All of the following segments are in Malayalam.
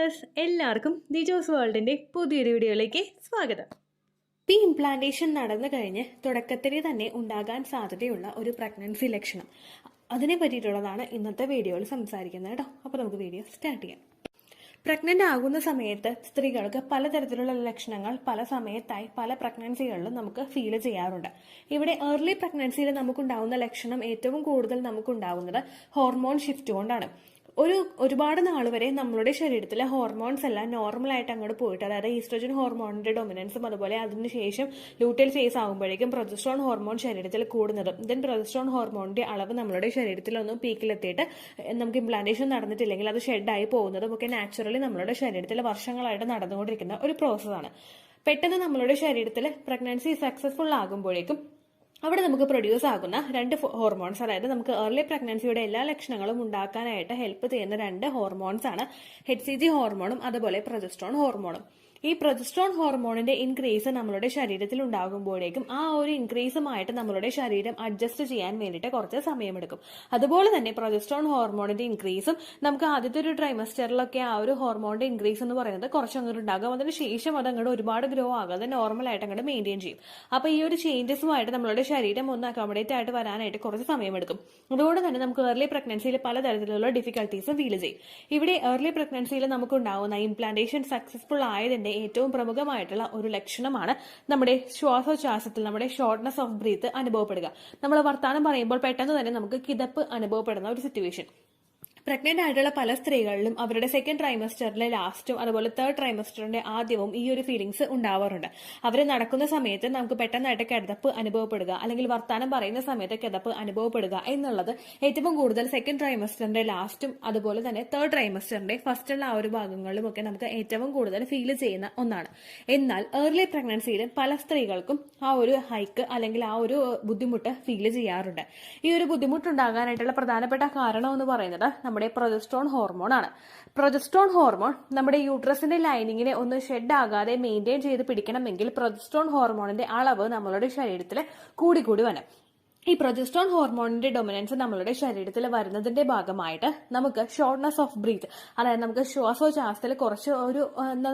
വ്യൂവേഴ്സ്, എല്ലാവർക്കും ദിജോസ് വേൾഡിന്റെ പുതിയൊരു വീഡിയോയിലേക്ക് സ്വാഗതം. ഈ ഇംപ്ലാന്റേഷൻ നടന്നു കഴിഞ്ഞ് തുടക്കത്തിൽ തന്നെ ഉണ്ടാകാൻ സാധ്യതയുള്ള ഒരു പ്രഗ്നൻസി ലക്ഷണം, അതിനെ പറ്റിയിട്ടുള്ളതാണ് ഇന്നത്തെ വീഡിയോയിൽ സംസാരിക്കുന്നത് കേട്ടോ. അപ്പോൾ നമുക്ക് വീഡിയോ സ്റ്റാർട്ട് ചെയ്യാം. പ്രഗ്നന്റ് ആകുന്ന സമയത്ത് സ്ത്രീകൾക്ക് പലതരത്തിലുള്ള ലക്ഷണങ്ങൾ പല സമയത്തായി പല പ്രഗ്നൻസികളിലും നമുക്ക് ഫീൽ ചെയ്യാറുണ്ട്. ഇവിടെ ഏർലി പ്രഗ്നൻസിയിൽ നമുക്കുണ്ടാവുന്ന ലക്ഷണം ഏറ്റവും കൂടുതൽ നമുക്കുണ്ടാവുന്നത് ഹോർമോൺ ഷിഫ്റ്റ് കൊണ്ടാണ്. ഒരുപാട് നാൾ വരെ നമ്മളുടെ ശരീരത്തിലെ ഹോർമോൺസ് എല്ലാം നോർമലായിട്ട് അങ്ങോട്ട് പോയിട്ട്, അതായത് ഈസ്ട്രോജൻ ഹോർമോണിന്റെ ഡൊമിനൻസും അതുപോലെ അതിനുശേഷം ലൂട്ടിയൽ ഫേസ് ആകുമ്പോഴേക്കും പ്രൊജസ്ട്രോൺ ഹോർമോൺ ശരീരത്തിൽ കൂടുന്നതും ദെൻ പ്രൊജസ്ട്രോൺ ഹോർമോണിന്റെ അളവ് നമ്മുടെ ശരീരത്തിൽ ഒന്ന് പീക്കിലെത്തിയിട്ട് നമുക്ക് ഇംപ്ലാന്റേഷൻ നടന്നിട്ടില്ലെങ്കിൽ അത് ഷെഡായി പോകുന്നതും ഒക്കെ നാച്ചുറലി നമ്മുടെ ശരീരത്തിൽ വർഷങ്ങളായിട്ട് നടന്നുകൊണ്ടിരിക്കുന്ന ഒരു പ്രോസസ്സാണ്. പെട്ടെന്ന് നമ്മളുടെ ശരീരത്തിൽ പ്രഗ്നൻസി സക്സസ്ഫുൾ ആകുമ്പോഴേക്കും അവിടെ നമുക്ക് പ്രൊഡ്യൂസ് ആകുന്ന രണ്ട് ഹോർമോൺസ്, അതായത് നമുക്ക് ഏർലി പ്രഗ്നൻസിയുടെ എല്ലാ ലക്ഷണങ്ങളും ഉണ്ടാക്കാനായിട്ട് ഹെൽപ്പ് ചെയ്യുന്ന രണ്ട് ഹോർമോൺസ് ആണ് HCG ഹോർമോണും അതുപോലെ പ്രൊജസ്ട്രോൺ ഹോർമോണും. ഈ പ്രൊജസ്ട്രോൺ ഹോർമോണിന്റെ ഇൻക്രീസ് നമ്മുടെ ശരീരത്തിൽ ഉണ്ടാകുമ്പോഴേക്കും ആ ഒരു ഇൻക്രീസുമായിട്ട് നമ്മുടെ ശരീരം അഡ്ജസ്റ്റ് ചെയ്യാൻ വേണ്ടിയിട്ട് കുറച്ച് സമയമെടുക്കും. അതുപോലെ തന്നെ പ്രൊജസ്ട്രോൺ ഹോർമോണിന്റെ ഇൻക്രീസും നമുക്ക് ആദ്യത്തെ ഒരു ട്രൈമസ്റ്ററിലൊക്കെ ആ ഒരു ഹോർമോണിന്റെ ഇൻക്രീസ് എന്ന് പറയുന്നത് കുറച്ചങ്ങോട്ട് ഉണ്ടാകും. അതിന് ശേഷം അത് അങ്ങോട്ട് ഒരുപാട് ഗ്രോ ആകാതെ നോർമലായിട്ട് അങ്ങോട്ട് മെയിൻറ്റെയിൻ ചെയ്യും. അപ്പൊ ഈ ഒരു ചേഞ്ചസുമായിട്ട് നമ്മളുടെ ശരീരം ഒന്ന് അക്കോമഡേറ്റ് ആയിട്ട് വരാനായിട്ട് കുറച്ച് സമയമെടുക്കും. അതുകൊണ്ട് തന്നെ നമുക്ക് ഏർലി പ്രഗ്നൻസിയിൽ പലതരത്തിലുള്ള ഡിഫിക്കൽട്ടീസും ഫീൽ ചെയ്യും. ഇവിടെ ഏർലി പ്രഗ്നൻസിയിൽ നമുക്കുണ്ടാവുന്ന ഇംപ്ലാന്റേഷൻ സക്സസ്ഫുൾ ആയതിന്റെ ഏറ്റവും പ്രമുഖമായിട്ടുള്ള ഒരു ലക്ഷണമാണ് നമ്മുടെ ശ്വാസോച്ഛ്വാസത്തിൽ നമ്മുടെ ഷോർട്ട്നെസ് ഓഫ് ബ്രീത്ത് അനുഭവപ്പെടുക. നമ്മൾ വർത്താനം പറയുമ്പോൾ പെട്ടെന്ന് തന്നെ നമുക്ക് കിതപ്പ് അനുഭവപ്പെടുന്ന ഒരു സിറ്റുവേഷൻ. പ്രഗ്നന്റ് ആയിട്ടുള്ള പല സ്ത്രീകളിലും അവരുടെ സെക്കൻഡ് ട്രൈമസ്റ്ററിലെ ലാസ്റ്റും അതുപോലെ തേർഡ് ട്രൈമസ്റ്ററിന്റെ ആദ്യവും ഈ ഒരു ഫീലിംഗ്സ് ഉണ്ടാവാറുണ്ട്. അവർ നടക്കുന്ന സമയത്ത് നമുക്ക് പെട്ടെന്നായിട്ട് കിതപ്പ് അനുഭവപ്പെടുക, അല്ലെങ്കിൽ വർത്താനം പറയുന്ന സമയത്ത് കിതപ്പ് അനുഭവപ്പെടുക എന്നുള്ളത് ഏറ്റവും കൂടുതൽ സെക്കൻഡ് ട്രൈമസ്റ്ററിന്റെ ലാസ്റ്റും അതുപോലെ തന്നെ തേർഡ് ട്രൈമസ്റ്ററിന്റെ ഫസ്റ്റുള്ള ആ ഒരു ഭാഗങ്ങളിലും ഒക്കെ നമുക്ക് ഏറ്റവും കൂടുതൽ ഫീൽ ചെയ്യുന്ന ഒന്നാണ്. എന്നാൽ ഏർലി പ്രഗ്നൻസിയിലും പല സ്ത്രീകൾക്കും ആ ഒരു ഹൈക്ക് അല്ലെങ്കിൽ ആ ഒരു ബുദ്ധിമുട്ട് ഫീൽ ചെയ്യാറുണ്ട്. ഈ ഒരു ബുദ്ധിമുട്ടുണ്ടാകാനായിട്ടുള്ള പ്രധാനപ്പെട്ട കാരണം എന്ന് പറയുന്നത് നമ്മുടെ പ്രൊജസ്ട്രോൺ ഹോർമോൺ ആണ്. പ്രൊജസ്ട്രോൺ ഹോർമോൺ നമ്മുടെ യൂട്രസിന്റെ ലൈനിങ്ങിനെ ഒന്ന് ഷെഡ് ആകാതെ മെയിൻറ്റെയിൻ ചെയ്ത് പിടിക്കണമെങ്കിൽ പ്രൊജസ്ട്രോൺ ഹോർമോണിന്റെ അളവ് നമ്മളുടെ ശരീരത്തിൽ കൂടി വരും. ഈ പ്രൊജസ്ട്രോൺ ഹോർമോണിന്റെ ഡൊമിനൻസ് നമ്മളുടെ ശരീരത്തിൽ വരുന്നതിന്റെ ഭാഗമായിട്ട് നമുക്ക് ഷോർട്ട്നെസ് ഓഫ് ബ്രീത്ത്, അതായത് നമുക്ക് ശ്വാസോച്ഛ്വാസത്തിൽ കുറച്ച് ഒരു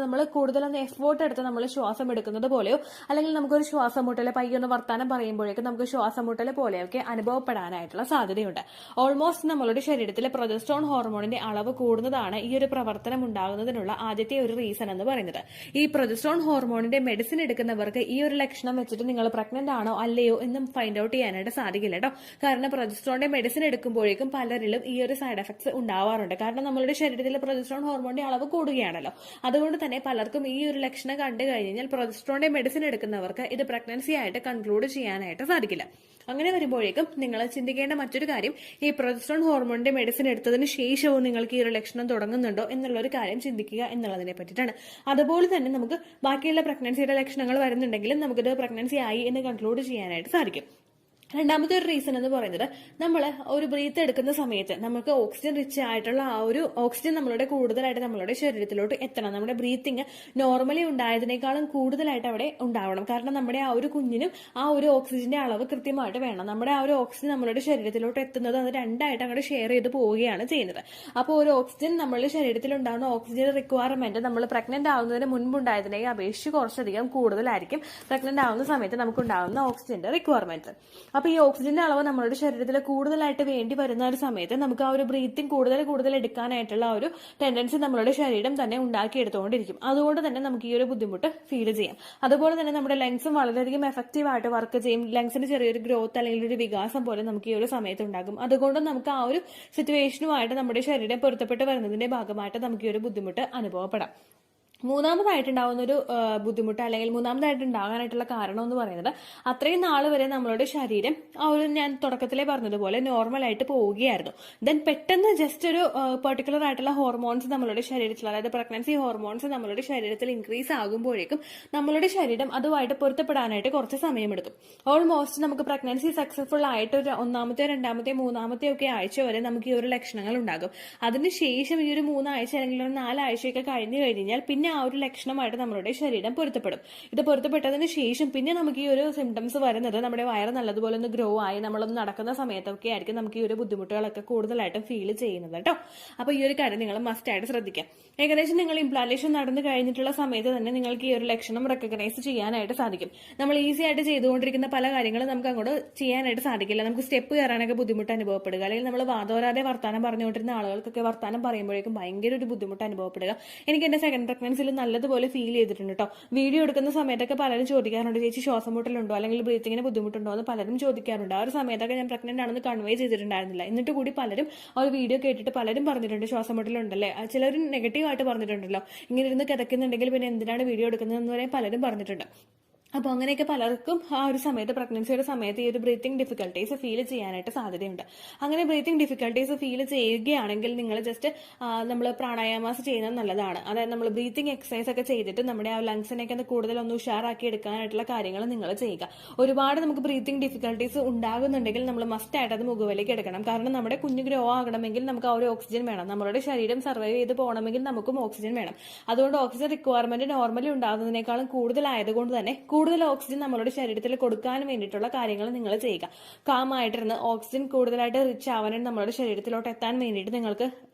നമ്മൾ കൂടുതലൊന്ന് എഫേർട്ട് എടുത്ത് നമ്മൾ ശ്വാസം എടുക്കുന്നത് പോലെയോ അല്ലെങ്കിൽ നമുക്കൊരു ശ്വാസം മുട്ടല് പയ്യൊന്ന് വർത്താനം പറയുമ്പോഴേക്കും നമുക്ക് ശ്വാസം മുട്ടല് പോലെയൊക്കെ അനുഭവപ്പെടാനായിട്ടുള്ള സാധ്യതയുണ്ട്. ഓൾമോസ്റ്റ് നമ്മളുടെ ശരീരത്തിലെ പ്രൊജസ്ട്രോൺ ഹോർമോണിന്റെ അളവ് കൂടുന്നതാണ് ഈ ഒരു പ്രവർത്തനം ഉണ്ടാകുന്നതിനുള്ള ആദ്യത്തെ ഒരു റീസൺ എന്ന് പറയുന്നത്. ഈ പ്രൊജസ്ട്രോൺ ഹോർമോണിന്റെ മെഡിസിൻ എടുക്കുന്നവർക്ക് ഈ ഒരു ലക്ഷണം വെച്ചിട്ട് നിങ്ങൾ പ്രഗ്നന്റ് ആണോ അല്ലയോ എന്നും ഫൈൻഡ് ഔട്ട് ചെയ്യാനായിട്ട് സാധിക്കില്ല കേട്ടോ. കാരണം പ്രൊജസ്ട്രോണിന്റെ മെഡിസിൻ എടുക്കുമ്പോഴേക്കും പലരിലും ഈ ഒരു സൈഡ് എഫക്ട്സ് ഉണ്ടാവാറുണ്ട്. കാരണം നമ്മളുടെ ശരീരത്തിലെ പ്രൊജസ്ട്രോൺ ഹോർമോണിന്റെ അളവ് കൂടുകയാണല്ലോ. അതുകൊണ്ട് തന്നെ പലർക്കും ഈ ഒരു ലക്ഷണം കണ്ടു കഴിഞ്ഞാൽ പ്രൊജസ്ട്രോണിന്റെ മെഡിസിൻ എടുക്കുന്നവർക്ക് ഇത് പ്രഗ്നൻസി ആയിട്ട് കൺക്ലൂഡ് ചെയ്യാനായിട്ട് സാധിക്കില്ല. അങ്ങനെ വരുമ്പോഴേക്കും നിങ്ങൾ ചിന്തിക്കേണ്ട മറ്റൊരു കാര്യം, ഈ പ്രൊജസ്ട്രോൺ ഹോർമോണിന്റെ മെഡിസിൻ എടുത്തതിന് ശേഷവും നിങ്ങൾക്ക് ഈ ഒരു ലക്ഷണം തുടങ്ങുന്നുണ്ടോ എന്നുള്ള ഒരു കാര്യം ചിന്തിക്കുക എന്നുള്ളതിനെ പറ്റിയിട്ടാണ്. അതുപോലെ തന്നെ നമുക്ക് ബാക്കിയുള്ള പ്രഗ്നൻസിയുടെ ലക്ഷണങ്ങൾ വരുന്നുണ്ടെങ്കിലും നമുക്കിത് പ്രഗ്നൻസി ആയി എന്ന് കൺക്ലൂഡ് ചെയ്യാനായിട്ട് സാധിക്കും. രണ്ടാമത്തെ ഒരു റീസൺ എന്ന് പറയുന്നത്, നമ്മൾ ഒരു ബ്രീത്ത് എടുക്കുന്ന സമയത്ത് നമുക്ക് ഓക്സിജൻ റിച്ച് ആയിട്ടുള്ള ആ ഒരു ഓക്സിജൻ നമ്മളുടെ കൂടുതലായിട്ട് നമ്മളുടെ ശരീരത്തിലോട്ട് എത്തണം. നമ്മുടെ ബ്രീത്തിങ് നോർമലി ഉണ്ടായതിനേക്കാളും കൂടുതലായിട്ട് അവിടെ ഉണ്ടാവണം. കാരണം നമ്മുടെ ആ ഒരു കുഞ്ഞിനും ആ ഒരു ഓക്സിജന്റെ അളവ് കൃത്യമായിട്ട് വേണം. നമ്മുടെ ആ ഒരു ഓക്സിജൻ നമ്മളുടെ ശരീരത്തിലോട്ട് എത്തുന്നത് അത് രണ്ടായിട്ട് അങ്ങോട്ട് ഷെയർ ചെയ്ത് പോവുകയാണ് ചെയ്യുന്നത്. അപ്പോൾ ഒരു ഓക്സിജൻ നമ്മളുടെ ശരീരത്തിൽ ഉണ്ടാകുന്ന ഓക്സിജൻ റിക്വയർമെന്റ് നമ്മൾ പ്രഗ്നന്റ് ആവുന്നതിന് മുൻപുണ്ടായതിനെ അപേക്ഷിച്ച് കുറച്ചധികം കൂടുതലായിരിക്കും പ്രഗ്നന്റ് ആവുന്ന സമയത്ത് നമുക്കുണ്ടാകുന്ന ഓക്സിജന്റെ റിക്വയർമെന്റ്. അപ്പൊ ഈ ഓക്സിജന്റെ അളവ് നമ്മുടെ ശരീരത്തിൽ കൂടുതലായിട്ട് വേണ്ടി വരുന്ന ഒരു സമയത്ത് നമുക്ക് ആ ഒരു ബ്രീത്തിങ് കൂടുതൽ എടുക്കാനായിട്ടുള്ള ഒരു ടെൻഡൻസി നമ്മളുടെ ശരീരം തന്നെ ഉണ്ടാക്കിയെടുത്തുകൊണ്ടിരിക്കും. അതുകൊണ്ട് തന്നെ നമുക്ക് ഈ ഒരു ബുദ്ധിമുട്ട് ഫീൽ ചെയ്യാം. അതുപോലെ തന്നെ നമ്മുടെ ലങ്സും വളരെയധികം എഫക്റ്റീവ് ആയിട്ട് വർക്ക് ചെയ്യും. ലങ്സിന് ചെറിയൊരു ഗ്രോത്ത് അല്ലെങ്കിൽ ഒരു വികാസം പോലെ നമുക്ക് ഈ ഒരു സമയത്ത് ഉണ്ടാകും. അതുകൊണ്ട് നമുക്ക് ആ ഒരു സിറ്റുവേഷനുമായിട്ട് നമ്മുടെ ശരീരം പൊരുത്തപ്പെട്ട് വരുന്നതിന്റെ ഭാഗമായിട്ട് നമുക്ക് ഈ ഒരു ബുദ്ധിമുട്ട് അനുഭവപ്പെടാം. മൂന്നാമതായിട്ടുണ്ടാവുന്ന ഒരു ബുദ്ധിമുട്ട് അല്ലെങ്കിൽ മൂന്നാമതായിട്ട് ഉണ്ടാകാനായിട്ടുള്ള കാരണം എന്ന് പറയുന്നത്, അത്രയും നാൾ വരെ നമ്മളുടെ ശരീരം ആ ഒരു ഞാൻ തുടക്കത്തിലേ പറഞ്ഞതുപോലെ നോർമലായിട്ട് പോവുകയായിരുന്നു. ദെൻ പെട്ടെന്ന് ജസ്റ്റ് ഒരു പെർട്ടിക്കുലർ ആയിട്ടുള്ള ഹോർമോൺസ് നമ്മളുടെ ശരീരത്തിൽ, അതായത് പ്രഗ്നൻസി ഹോർമോൺസ് നമ്മളുടെ ശരീരത്തിൽ ഇൻക്രീസ് ആകുമ്പോഴേക്കും നമ്മളുടെ ശരീരം അതുമായിട്ട് പൊരുത്തപ്പെടാനായിട്ട് കുറച്ച് സമയമെടുക്കും. ഓൾമോസ്റ്റ് നമുക്ക് പ്രഗ്നൻസി സക്സസ്ഫുൾ ആയിട്ട് ഒരു ഒന്നാമത്തെ രണ്ടാമത്തെ മൂന്നാമത്തെ ഒക്കെ ആഴ്ച വരെ നമുക്ക് ഈ ഒരു ലക്ഷണങ്ങൾ ഉണ്ടാകും. അതിനുശേഷം ഈ ഒരു 3 ആഴ്ച അല്ലെങ്കിൽ ഒരു 4 ആഴ്ചയൊക്കെ കഴിഞ്ഞു കഴിഞ്ഞാൽ പിന്നെ ആ ഒരു ലക്ഷണമായിട്ട് നമ്മുടെ ശരീരം പൊരുത്തപ്പെടും. ഇത് പൊരുത്തപ്പെട്ടതിന് ശേഷം പിന്നെ നമുക്ക് ഈ ഒരു സിംറ്റംസ് വരുന്നത് നമ്മുടെ വയറ് നല്ലതുപോലെ ഒന്ന് ഗ്രോ ആയി നമ്മളൊന്ന് നടക്കുന്ന സമയത്തൊക്കെ ആയിരിക്കും നമുക്ക് ഈ ഒരു ബുദ്ധിമുട്ടുകളൊക്കെ കൂടുതലായിട്ടും ഫീൽ ചെയ്യുന്നത് കേട്ടോ. അപ്പൊ ഈ ഒരു കാര്യം നിങ്ങൾ മസ്റ്റ് ആയിട്ട് ശ്രദ്ധിക്കാം. ഏകദേശം നിങ്ങൾ ഇംപ്ലാന്റേഷൻ നടന്നു കഴിഞ്ഞിട്ടുള്ള സമയത്ത് തന്നെ നിങ്ങൾക്ക് ഈ ഒരു ലക്ഷണം റെക്കഗ്നൈസ് ചെയ്യാനായിട്ട് സാധിക്കും. നമ്മൾ ഈസി ആയിട്ട് ചെയ്തുകൊണ്ടിരിക്കുന്ന പല കാര്യങ്ങളും നമുക്ക് അങ്ങോട്ട് ചെയ്യാനായിട്ട് സാധിക്കില്ല. നമുക്ക് സ്റ്റെപ്പ് കയറാനൊക്കെ ബുദ്ധിമുട്ട് അനുഭവപ്പെടുക, അല്ലെങ്കിൽ നമ്മൾ വാതോരാതെ വർത്താനം പറഞ്ഞുകൊണ്ടിരുന്ന ആളുകൾക്കൊക്കെ വർത്താനം പറയുമ്പോഴേക്കും ഭയങ്കര ഒരു ബുദ്ധിമുട്ട് അനുഭവപ്പെടുക. എനിക്ക് എന്റെ സെക്കൻഡ് പ്രഗ്നൻസിയിൽ നല്ലതുപോലെ ഫീൽ ചെയ്തിട്ടുണ്ട് കേട്ടോ. വീഡിയോ എടുക്കുന്ന സമയത്തൊക്കെ പലരും ചോദിക്കാറുണ്ട്, ചേച്ചി ശ്വാസം മുട്ടലുണ്ടോ അല്ലെങ്കിൽ ബ്രീത്തിങ്ങിന് ബുദ്ധിമുട്ടുണ്ടോ എന്ന് പലരും ചോദിക്കാറുണ്ട്. ആ ഒരു സമയത്തൊക്കെ ഞാൻ പ്രഗ്നന്റ് ആണെന്ന് കൺവേ ചെയ്തിട്ടുണ്ടായിരുന്നില്ല. എന്നിട്ട് കൂടി പലരും ആ ഒരു വീഡിയോ കേട്ടിട്ട് പലരും പറഞ്ഞിട്ടുണ്ട് ശ്വാസം മുട്ടലുണ്ടല്ലേ. ചിലർ നെഗറ്റീവായിട്ട് പറഞ്ഞിട്ടുണ്ടല്ലോ, ഇങ്ങനെ ഇരുന്ന് കിടക്കുന്നുണ്ടെങ്കിൽ പിന്നെ എന്തിനാണ് വീഡിയോ എടുക്കുന്നതെന്ന് വരെ പലരും പറഞ്ഞിട്ടുണ്ട്. അപ്പോൾ അങ്ങനെയൊക്കെ പലർക്കും ആ ഒരു സമയത്ത് പ്രഗ്നൻസിയുടെ സമയത്ത് ഈ ഒരു ബ്രീത്തിങ് ഡിഫിക്കൽട്ടീസ് ഫീൽ ചെയ്യാനായിട്ട് സാധ്യതയുണ്ട്. അങ്ങനെ ബ്രീത്തിങ് ഡിഫിക്കൽട്ടീസ് ഫീൽ ചെയ്യുകയാണെങ്കിൽ നിങ്ങൾ ജസ്റ്റ് നമ്മൾ പ്രാണായാമാസ് ചെയ്യുന്നത് നല്ലതാണ്. അതായത് നമ്മൾ ബ്രീത്തിങ് എക്സസൈസ് ഒക്കെ ചെയ്തിട്ട് നമ്മുടെ ആ ലങ്സിനെയൊക്കെ കൂടുതലൊന്ന് ഉഷാറാക്കി എടുക്കാനായിട്ടുള്ള കാര്യങ്ങൾ നിങ്ങൾ ചെയ്യുക. ഒരുപാട് നമുക്ക് ബ്രീത്തിങ് ഡിഫിക്കൽട്ടീസ് ഉണ്ടാകുന്നുണ്ടെങ്കിൽ നമ്മൾ മസ്റ്റ് ആയിട്ട് അത് മുഖവിലേക്ക് എടുക്കണം. കാരണം നമ്മുടെ കുഞ്ഞ് ഗ്രോ ആകണമെങ്കിൽ നമുക്ക് ആ ഒരു ഓക്സിജൻ വേണം. നമ്മുടെ ശരീരം സർവൈവ് ചെയ്ത് പോകണമെങ്കിൽ നമുക്കും ഓക്സിജൻ വേണം. അതുകൊണ്ട് ഓക്സിജൻ റിക്വയർമെന്റ് നോർമലി ഉണ്ടാകുന്നതിനേക്കാളും കൂടുതലായതുകൊണ്ട് തന്നെ കൂടുതൽ ഓക്സിജൻ നമ്മളുടെ ശരീരത്തിൽ കൊടുക്കാൻ വേണ്ടിയിട്ടുള്ള കാര്യങ്ങൾ നിങ്ങൾ ചെയ്യുക. കാമായിട്ടിരുന്ന് ഓക്സിജൻ കൂടുതലായിട്ട് റിച്ച് ആവാനായിട്ട് നമ്മളുടെ ശരീരത്തിലോട്ട് എത്താൻ വേണ്ടിയിട്ട് നിങ്ങൾക്ക്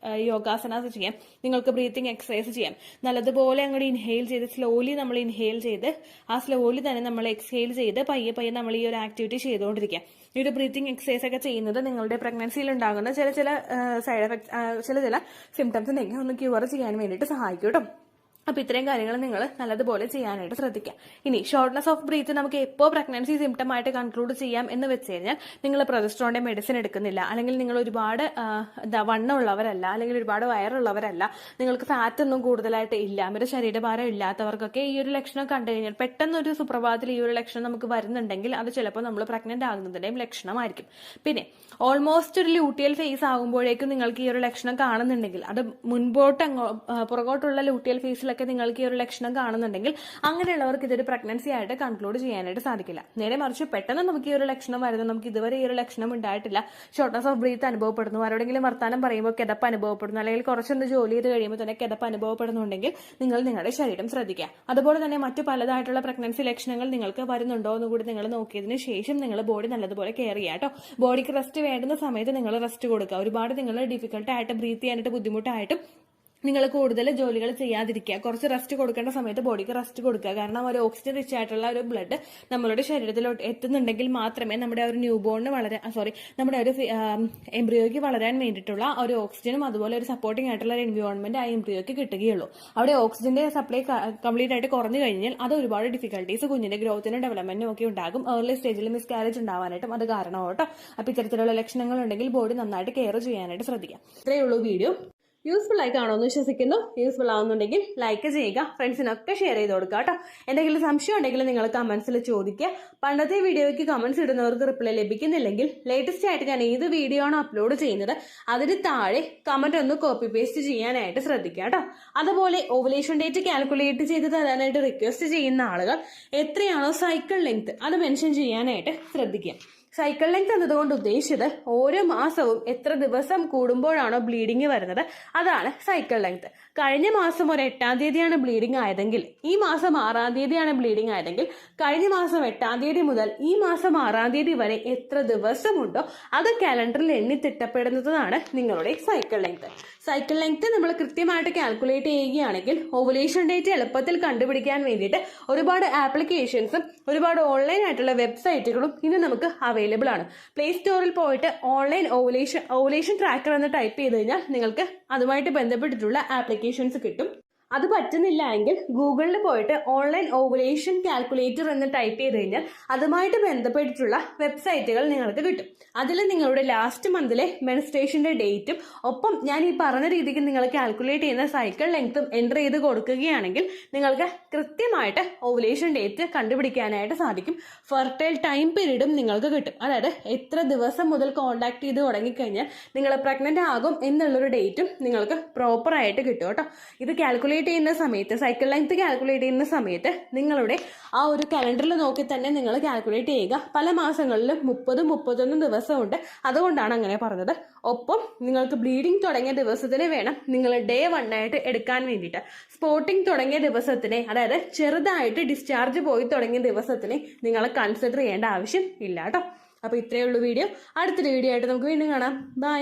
യോഗാസനാസ് ചെയ്യാം, നിങ്ങൾക്ക് ബ്രീത്തിങ് എക്സസൈസ് ചെയ്യാം. നല്ലതുപോലെ അങ്ങോട്ട് ഇൻഹെയിൽ ചെയ്ത് സ്ലോലി നമ്മൾ ഇൻഹെയിൽ ചെയ്ത് ആ സ്ലോലി തന്നെ നമ്മൾ എക്സ്ഹെയിൽ ചെയ്ത് പയ്യെ പയ്യെ നമ്മൾ ഈ ഒരു ആക്ടിവിറ്റി ചെയ്തുകൊണ്ടിരിക്കുക. ഈ ഒരു ബ്രീത്തിങ് എക്സസൈസ് ഒക്കെ ചെയ്യുന്നത് നിങ്ങളുടെ പ്രഗ്നൻസിയിൽ ഉണ്ടാകുന്ന ചില സൈഡ് എഫക്ട്സ് ചില സിംറ്റംസ് ഉണ്ടെങ്കിൽ ഒന്ന് ക്യൂർ ചെയ്യാൻ വേണ്ടിയിട്ട് സഹായിക്കും കേട്ടോ. അപ്പൊ ഇത്രയും കാര്യങ്ങൾ നിങ്ങൾ നല്ലതുപോലെ ചെയ്യാനായിട്ട് ശ്രദ്ധിക്കാം. ഇനി ഷോർട്ട്നെസ് ഓഫ് ബ്രീത്ത് നമുക്ക് എപ്പോൾ പ്രഗ്നൻസി സിംറ്റം ആയിട്ട് കൺക്ലൂഡ് ചെയ്യാം എന്ന് വെച്ച് കഴിഞ്ഞാൽ നിങ്ങൾ പ്രൊജസ്ട്രോണിന്റെ മെഡിസിൻ എടുക്കുന്നില്ല, അല്ലെങ്കിൽ നിങ്ങൾ ഒരുപാട് വണ്ണമുള്ളവരല്ല, അല്ലെങ്കിൽ ഒരുപാട് വയറുള്ളവരല്ല, നിങ്ങൾക്ക് ഫാറ്റ് ഒന്നും കൂടുതലായിട്ട് ഇല്ല, അവരുടെ ശരീരഭാരം ഇല്ലാത്തവർക്കൊക്കെ ഈ ഒരു ലക്ഷണം കണ്ടു കഴിഞ്ഞാൽ പെട്ടെന്നൊരു സുപ്രഭാതത്തിൽ ഈ ഒരു ലക്ഷണം നമുക്ക് വരുന്നുണ്ടെങ്കിൽ അത് ചിലപ്പോൾ നമ്മൾ പ്രഗ്നന്റ് ആകുന്നതിന്റെയും ലക്ഷണമായിരിക്കും. പിന്നെ ഓൾമോസ്റ്റ് ഒരു ലൂട്ടിയൽ ഫേസ് ആകുമ്പോഴേക്കും നിങ്ങൾക്ക് ഈ ഒരു ലക്ഷണം കാണുന്നുണ്ടെങ്കിൽ, അത് മുൻപോട്ട് പുറകോട്ടുള്ള ലൂട്ടിയൽ ഫേസിലൊക്കെ നിങ്ങൾക്ക് ഈ ഒരു ലക്ഷണം കാണുന്നുണ്ടെങ്കിൽ അങ്ങനെയുള്ളവർക്ക് ഇതൊരു പ്രഗ്നൻസി ആയിട്ട് കൺക്ലൂഡ് ചെയ്യാനായിട്ട് സാധിക്കില്ല. നേരെ മറിച്ച് പെട്ടെന്ന് നമുക്ക് ഈ ഒരു ലക്ഷണം വരുന്നത്, നമുക്ക് ഇതുവരെ ഈ ഒരു ലക്ഷണം ഉണ്ടായിട്ടില്ല, ഷോർട്ട്നെസ് ഓഫ് ബ്രീത്ത് അനുഭവപ്പെടുന്നു, ആരോടെങ്കിലും വർത്താനം പറയുമ്പോൾ കിതപ്പ് അനുഭവപ്പെടുന്നു, അല്ലെങ്കിൽ കുറച്ചൊന്ന് ജോലി ചെയ്ത് കഴിയുമ്പോൾ തന്നെ കിതപ്പ് അനുഭവപ്പെടുന്നുണ്ടെങ്കിൽ നിങ്ങൾ നിങ്ങളുടെ ശരീരം ശ്രദ്ധിക്കുക. അതുപോലെ തന്നെ മറ്റു പലതായിട്ടുള്ള പ്രഗ്നൻസി ലക്ഷണങ്ങൾ നിങ്ങൾക്ക് വരുന്നുണ്ടോ എന്ന് കൂടി നിങ്ങൾ നോക്കിയതിന് ശേഷം നിങ്ങൾ ബോഡി നല്ലതുപോലെ കെയർ ചെയ്യുക കേട്ടോ. ബോഡിക്ക് റെസ്റ്റ് വേണ്ടുന്ന സമയത്ത് നിങ്ങൾ റെസ്റ്റ് കൊടുക്കുക. ഒരുപാട് നിങ്ങൾ ഡിഫിക്കൽട്ടായിട്ട് ബ്രീത്ത് ചെയ്യാനായിട്ട് ബുദ്ധിമുട്ടായിട്ടും നിങ്ങൾ കൂടുതൽ ജോലികൾ ചെയ്യാതിരിക്കുക. കുറച്ച് റെസ്റ്റ് കൊടുക്കേണ്ട സമയത്ത് ബോഡിക്ക് റെസ്റ്റ് കൊടുക്കുക. കാരണം ഒരു ഓക്സിജൻ റിച്ച് ആയിട്ടുള്ള ഒരു ബ്ലഡ് നമ്മളുടെ ശരീരത്തിലോട്ട് എത്തുന്നുണ്ടെങ്കിൽ മാത്രമേ നമ്മുടെ ഒരു ന്യൂ ബോണിന് നമ്മുടെ ഒരു എംബ്രിയോയ്ക്ക് വളരാൻ വേണ്ടിയിട്ടുള്ള ഒരു ഓക്സിജനും അതുപോലെ ഒരു സപ്പോർട്ടിംഗ് ആയിട്ടുള്ള ഒരു എൻവയോൺമെന്റ് ആ എംബ്രിയോയ്ക്ക് കിട്ടുകയുള്ളൂ. അവിടെ ഓക്സിജന്റെ സപ്ലൈ കംപ്ലീറ്റ് ആയിട്ട് കുറഞ്ഞു കഴിഞ്ഞാൽ അത് ഒരുപാട് ഡിഫിക്കൽട്ടീസ് കുഞ്ഞിന്റെ ഗ്രോത്തിനും ഡെവലപ്മെന്റിനും ഒക്കെ ഉണ്ടാകും. ഏർലി സ്റ്റേജിൽ മിസ്കാരേജ് ഉണ്ടാവാനായിട്ടും അത് കാരണമാവട്ടോ. അപ്പൊ ഇത്തരത്തിലുള്ള ലക്ഷണങ്ങൾ ഉണ്ടെങ്കിൽ ബോഡി നന്നായിട്ട് കെയർ ചെയ്യാനായിട്ട് ശ്രദ്ധിക്കാം. ഇത്രയേ ഉള്ളൂ വീഡിയോ. യൂസ്ഫുൾ ആയി കാണുമെന്ന് വിശ്വസിക്കുന്നു. യൂസ്ഫുൾ ആവുന്നുണ്ടെങ്കിൽ ലൈക്ക് ചെയ്യുക, ഫ്രണ്ട്സിനൊക്കെ ഷെയർ ചെയ്ത് കൊടുക്കുക കേട്ടോ. എന്തെങ്കിലും സംശയം ഉണ്ടെങ്കിൽ നിങ്ങൾ കമന്റ്സിൽ ചോദിക്കുക. പണ്ടത്തെ വീഡിയോയ്ക്ക് കമന്റ്സ് ഇടുന്നവർക്ക് റിപ്ലൈ ലഭിക്കുന്നില്ലെങ്കിൽ ലേറ്റസ്റ്റ് ആയിട്ട് ഞാൻ ഏത് വീഡിയോ ആണോ അപ്ലോഡ് ചെയ്യുന്നത് അതിന് താഴെ കമന്റ് ഒന്ന് കോപ്പി പേസ്റ്റ് ചെയ്യാനായിട്ട് ശ്രദ്ധിക്കുക കേട്ടോ. അതുപോലെ ഓവുലേഷൻ ഡേറ്റ് കാൽക്കുലേറ്റ് ചെയ്ത് തരാനായിട്ട് റിക്വസ്റ്റ് ചെയ്യുന്ന ആളുകൾ എത്രയാണോ സൈക്കിൾ ലെങ്ത് അത് മെൻഷൻ ചെയ്യാനായിട്ട് ശ്രദ്ധിക്കുക. സൈക്കിൾ ലെങ്ത് എന്നതുകൊണ്ട് ഉദ്ദേശിച്ചത് ഓരോ മാസവും എത്ര ദിവസം കൂടുമ്പോഴാണോ ബ്ലീഡിങ് വരുന്നത് അതാണ് സൈക്കിൾ ലെങ്ത്. കഴിഞ്ഞ മാസം ഒരു 8-ാം തീയതിയാണ് ബ്ലീഡിങ് ആയതെങ്കിൽ ഈ മാസം 6-ാം തീയതിയാണ് ബ്ലീഡിങ് ആയതെങ്കിൽ കഴിഞ്ഞ മാസം 8-ാം തീയതി മുതൽ ഈ മാസം 6-ാം തീയതി വരെ എത്ര ദിവസമുണ്ടോ അത് കാലണ്ടറിൽ എണ്ണി തിട്ടപ്പെടുന്നതാണ് നിങ്ങളുടെ സൈക്കിൾ ലെങ്ത്. സൈക്കിൾ ലെങ്ത് നമ്മൾ കൃത്യമായിട്ട് കാൽക്കുലേറ്റ് ചെയ്യുകയാണെങ്കിൽ ഓവുലേഷൻ ഡേറ്റ് എളുപ്പത്തിൽ കണ്ടുപിടിക്കാൻ വേണ്ടിയിട്ട് ഒരുപാട് ആപ്ലിക്കേഷൻസും ഒരുപാട് ഓൺലൈൻ ആയിട്ടുള്ള വെബ്സൈറ്റുകളും ഇന്ന് നമുക്ക് അവൈലബിൾ ആണ്. പ്ലേ സ്റ്റോറിൽ പോയിട്ട് ഓൺലൈൻ ഓവുലേഷൻ ട്രാക്കർ എന്ന് ടൈപ്പ് ചെയ്ത് കഴിഞ്ഞാൽ നിങ്ങൾക്ക് അതുമായിട്ട് ബന്ധപ്പെട്ടിട്ടുള്ള ആപ്ലിക്കേഷൻസ് കിട്ടും. അത് പറ്റുന്നില്ല എങ്കിൽ ഗൂഗിളിൽ പോയിട്ട് ഓൺലൈൻ ഓവുലേഷൻ കാൽക്കുലേറ്റർ എന്ന് ടൈപ്പ് ചെയ്ത് കഴിഞ്ഞാൽ അതുമായിട്ട് ബന്ധപ്പെട്ടിട്ടുള്ള വെബ്സൈറ്റുകൾ നിങ്ങൾക്ക് കിട്ടും. അതിൽ നിങ്ങളുടെ ലാസ്റ്റ് മന്തിലെ മെൻസ്ട്രേഷന്റെ ഡേറ്റും ഒപ്പം ഞാൻ ഈ പറഞ്ഞ രീതിക്ക് നിങ്ങൾ കാൽക്കുലേറ്റ് ചെയ്യുന്ന സൈക്കിൾ ലെങ്ത്തും എൻ്റർ ചെയ്ത് കൊടുക്കുകയാണെങ്കിൽ നിങ്ങൾക്ക് കൃത്യമായിട്ട് ഓവുലേഷൻ ഡേറ്റ് കണ്ടുപിടിക്കാനായിട്ട് സാധിക്കും. ഫെർട്ടൈൽ ടൈം പീരീഡും നിങ്ങൾക്ക് കിട്ടും. അതായത് എത്ര ദിവസം മുതൽ കോൺടാക്ട് ചെയ്ത് തുടങ്ങിക്കഴിഞ്ഞാൽ നിങ്ങൾ പ്രഗ്നന്റ് ആകും എന്നുള്ളൊരു ഡേറ്റും നിങ്ങൾക്ക് പ്രോപ്പറായിട്ട് കിട്ടും കേട്ടോ. ഇത് കാൽക്കുലേറ്റ് കാൽക്കുലേറ്റ് ചെയ്യുന്ന സമയത്ത്, സൈക്കിൾ ലെങ്ത് കാൽക്കുലേറ്റ് ചെയ്യുന്ന സമയത്ത് നിങ്ങളുടെ ആ ഒരു കലണ്ടറിൽ നോക്കി തന്നെ നിങ്ങൾ കാൽക്കുലേറ്റ് ചെയ്യുക. പല മാസങ്ങളിലും 30-31 ദിവസമുണ്ട്, അതുകൊണ്ടാണ് അങ്ങനെ പറഞ്ഞത്. ഒപ്പം നിങ്ങൾക്ക് ബ്ലീഡിങ് തുടങ്ങിയ ദിവസത്തിന് വേണം നിങ്ങൾ Day 1 ആയിട്ട് എടുക്കാൻ വേണ്ടിയിട്ട്. സ്പോട്ടിങ് തുടങ്ങിയ ദിവസത്തിനെ, അതായത് ചെറുതായിട്ട് ഡിസ്ചാർജ് പോയി തുടങ്ങിയ ദിവസത്തിനെ നിങ്ങൾ കൺസിഡർ ചെയ്യേണ്ട ആവശ്യം ഇല്ല കേട്ടോ. അപ്പോൾ ഇത്രയേ ഉള്ളൂ വീഡിയോ. അടുത്തൊരു വീഡിയോ ആയിട്ട് നമുക്ക് വീണ്ടും കാണാം. ബൈ.